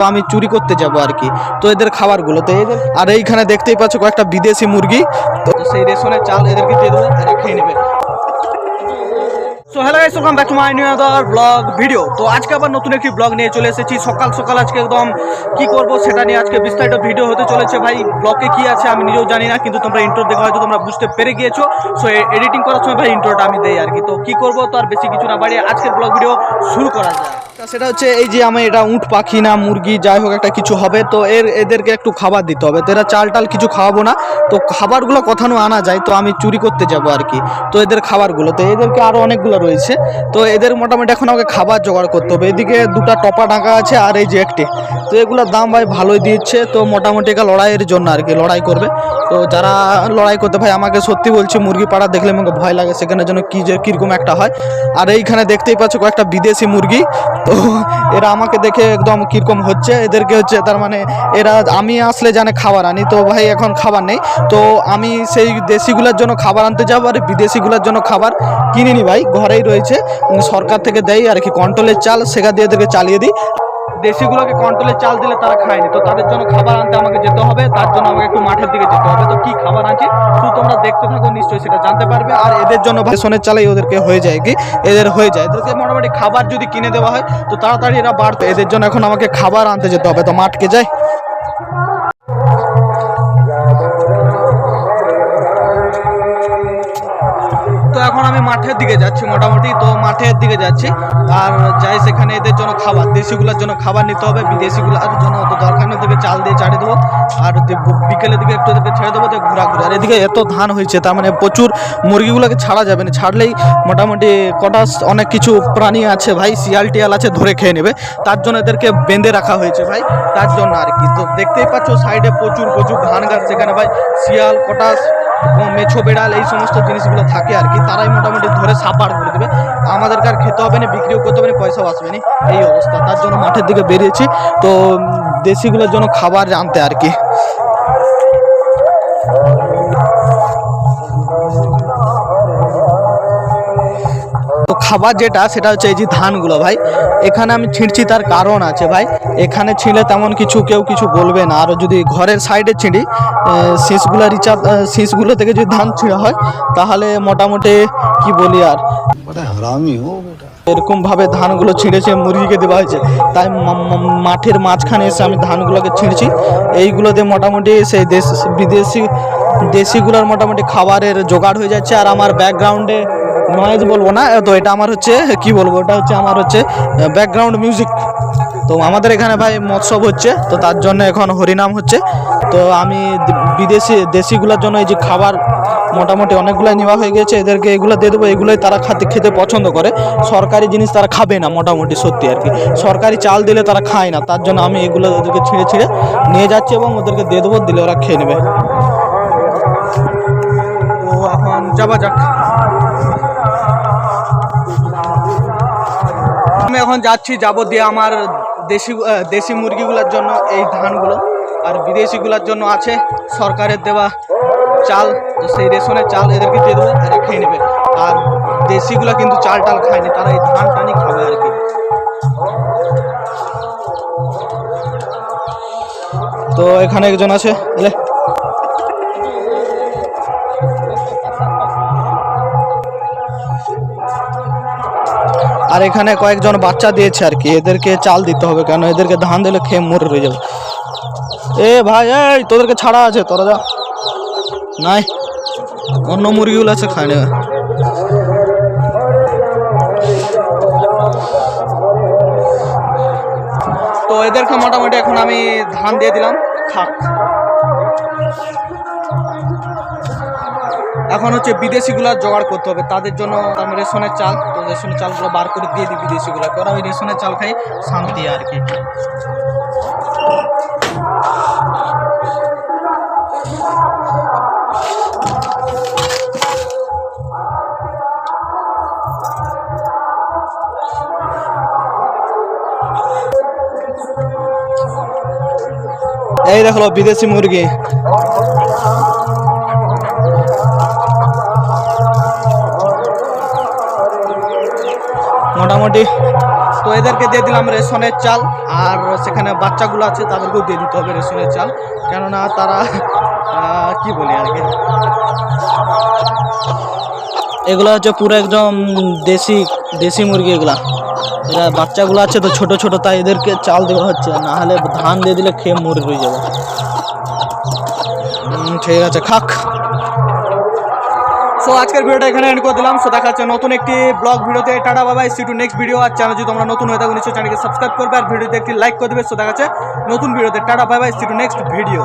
তো আমি চুরি করতে যাব আর কি। তো এদের খাবারগুলো তো এদের, আর এইখানে দেখতেই পাচ্ছ কয়েকটা বিদেশি মুরগি, তো সেই রেশনের চাল এদেরকে দিয়ে দেবো, এরা খেয়ে নেবে। So hello guys, welcome back to my new other blog video. তো আজকে আবার নতুন একটি ব্লগ নিয়ে চলে এসেছি। সকাল সকাল আজকে একদম কি করব সেটা নিয়ে আজকে বিস্তারিত ভিডিও হতে চলেছে। ভাই ব্লগে কি আছে আমি নিজেও জানি না, কিন্তু তোমরা ইন্ট্রো দেখে হয়তো তোমরা বুঝতে পেরে গিয়েছো। সো এডিটিং করার সময় ভাই ইন্ট্রোটা আমি দেই আর কি। তো কি করব, তো আর বেশি কিছু না বাড়িয়ে আজকের ব্লগ ভিডিও শুরু করা যায়। সেটা হচ্ছে এই যে আমি এটা উঁট পাখি না মুরগি যাই হোক একটা কিছু হবে, তো এদেরকে একটু খাবার দিতে হবে। তো এরা চাল টাল কিছু খাওয়াবো না, তো খাবারগুলো কোথাও আনা যায়, তো আমি চুরি করতে যাব আর কি। তো এদের খাবারগুলো তো এদেরকে আরও অনেকগুলো রয়েছে, তো এদের মোটামুটি এখন আমাকে খাবার জোগাড় করতে হবে। এদিকে দুটো টপা ডাঙ্গা আছে আর এই যে একটি, তো এগুলোর দাম ভাই ভালোই দিচ্ছে। তো মোটামুটি এটা লড়াইয়ের জন্য আর কি, লড়াই করবে। তো যারা লড়াই করতে, ভাই আমাকে সত্যি বলছি মুরগি পাড়া দেখলে আমাকে ভয় লাগে, সেখানের জন্য কি যে কীরকম একটা হয়। আর এইখানে দেখতেই পাচ্ছ কয়েকটা বিদেশি মুরগি, তো এরা আমাকে দেখে একদম কীরকম হচ্ছে। এদেরকে হচ্ছে তার মানে এরা আমি আসলে জানে খাবার আনি, তো ভাই এখন খাবার নেই, তো আমি সেই দেশিগুলোর জন্য খাবার আনতে যাবো আর বিদেশিগুলোর জন্য খাবার কিনে নি ভাই, ঘরেই রয়েছে, সরকার থেকে দেয় আর কি কন্ট্রোলের চাল, সেটা দিয়ে এদেরকে চালিয়ে দিই। দেশিগুলোকে কন্ট্রোলের চাল দিলে তারা খায়নি, তো তাদের জন্য খাবার আনতে আমাকে যেতে হবে। তার জন্য আমাকে একটু মাঠের দিকে যেতে হবে। তো কি খাবার আনছি শুধু তোমরা দেখতে থাকো, নিশ্চয়ই সেটা জানতে পারবে। আর এদের জন্য রেশনের চালাই ওদেরকে হয়ে যায় কি, এদের হয়ে যায়। এদেরকে মোটামুটি খাবার যদি কিনে দেওয়া হয় তো তাড়াতাড়ি এরা বাড়বে। এদের জন্য এখন আমাকে খাবার আনতে যেতে হবে, তো মাঠকে যাই। তো এখন আমি মাঠের দিকে যাচ্ছি, মোটামুটি তো মাঠের দিকে যাচ্ছি আর যাই সেখানে এদের জন্য খাবার, দেশিগুলোর জন্য খাবার নিতে হবে, বিদেশিগুলোর জন্য অত দরকার নেই। ওদেরকে চাল দিয়ে চাড়িয়ে দেবো আর বিকেলের দিকে একটু এদেরকে ছেড়ে দেবো, ঘোরাঘুরি। আর এদিকে এত ধান হয়েছে, তার মানে প্রচুর মুরগিগুলোকে ছাড়া যাবে না, ছাড়লেই মোটামুটি কটা অনেক কিছু প্রাণী আছে ভাই, শিয়াল টিয়াল আছে, ধরে খেয়ে নেবে। তার জন্য এদেরকে বেঁধে রাখা হয়েছে ভাই, তার জন্য আর কি। তো দেখতেই পাচ্ছ সাইডে প্রচুর প্রচুর ধান গাছ, সেখানে ভাই শিয়াল, কটাস, মেছো, বেড়াল এই সমস্ত জিনিসগুলো থাকে আর কি। তারাই মোটামুটি ধরে সাপাড় করে দেবে, আমাদেরকে আর খেতে হবে না, বিক্রিও করতে হবে না, পয়সাও আসবে না, এই অবস্থা। তার জন্য মাঠের দিকে বেরিয়েছি, তো দেশিগুলোর জন্য খাবার আনতে আর কি। তো খাবার যেটা সেটা হচ্ছে এই যে ধানগুলো ভাই, এখানে আমি ছিঁড়ছি তার কারণ আছে ভাই। এখানে ছিঁড়লে তেমন কিছু কেউ কিছু বলবে না, আর যদি ঘরের সাইডে ছিঁড়ি শীষগুলো রিচার্জ, শীষগুলো থেকে যদি ধান ছিঁড়া হয় তাহলে মোটামুটি কি বলি আর, এরকম ভাবে ধানগুলো ছিঁড়েছে মুরগিকে দেওয়া হয়েছে। তাই মাঠের মাঝখানে এসে আমি ধানগুলোকে ছিঁড়ছি। এইগুলোতে মোটামুটি সেই দেশিগুলোর মোটামুটি খাবারের জোগাড় হয়ে যাচ্ছে। আর আমার ব্যাকগ্রাউন্ডে নয়েজ বলবো না, তো এটা আমার হচ্ছে কি বলবো, ওটা হচ্ছে আমার হচ্ছে ব্যাকগ্রাউন্ড মিউজিক। তো আমাদের এখানে ভাই মৎসব হচ্ছে, তো তার জন্য এখন হরিনাম হচ্ছে। তো আমি দেশিগুলোর জন্য এই যে খাবার মোটামুটি অনেকগুলো নেওয়া হয়ে গেছে, এদেরকে এগুলো দিয়ে দেবো। এগুলোই তারা খেতে পছন্দ করে, সরকারি জিনিস তারা খাবে না মোটামুটি, সত্যি আর কি। সরকারি চাল দিলে তারা খায় না, তার জন্য আমি এগুলো ওদেরকে ছিঁড়ে ছিঁড়ে নিয়ে যাচ্ছি এবং ওদেরকে দিয়ে দেবো, দিলে ওরা খেয়ে নেবে। তো এখন যাওয়া যাক। আমি এখন যাচ্ছি, যাবো দিয়ে আমার দেশি মুরগিগুলোর জন্য এই ধানগুলো, আর বিদেশিগুলোর জন্য আছে সরকারের দেওয়া চাল, তো সেই রেশনের চাল এদেরকে দিয়ে দেবো, এরা খেয়ে নেবে। আর দেশিগুলো কিন্তু চাল টাল খায়নি, তারা এই ধান টানই খাবে আর কি। তো এখানে একজন আছে, আর এখানে কয়েকজন বাচ্চা দিয়েছে আর কি, এদেরকে চাল দিতে হবে, কেন এদেরকে ধান দিলে খেয়ে মরে রয়ে যাবে। এ ভাই, এই তোদেরকে ছাড়া আছে, তোরা যা, নাই অন্য মুরগিগুলো আছে, খায় নেবে। তো এদেরকে মোটামুটি এখন আমি ধান দিয়ে দিলাম, খাক। এখন হচ্ছে বিদেশিগুলো জোগাড় করতে হবে, তাদের জন্য রেশনের চাল, তো রেশনের চালগুলো বার করে দিয়ে দিই বিদেশিগুলোকে, ওরা ওই রেশনের চাল খাই শান্তি আর কি। এই দেখলো বিদেশি মুরগি, মোটামুটি তো এদেরকে দিয়ে দিলাম রেশনের চাল, আর সেখানে বাচ্চাগুলো আছে তাদেরকেও দিয়ে দিতে হবে রেশনের চাল, কেননা তারা কি বলি আর কি, এগুলো হচ্ছে পুরো একদম দেশি মুরগি। এরা বাচ্চাগুলো আছে তো ছোট ছোট, তাই এদেরকে চাল দেওয়া হচ্ছে, না হলে ধান দিয়ে দিলে খেয়ে মরে রয়ে যাবে। ঠিক আছে, খাক। সো আজকের ভিডিওটা এখানে এন্ড করে দিলাম। সো দেখা হচ্ছে নতুন একটি ব্লগ ভিডিওতে। Tata bye bye, see to next video. আর চ্যানেল যদি তোমরা নতুন হয়ে থাকো নিশ্চয়ই চ্যানেলকে সাবস্ক্রাইব করবে আর ভিডিওতে একটি লাইক করে দেবে। সো দেখা হচ্ছে নতুন ভিডিওতে। Tata bye bye, see to next video.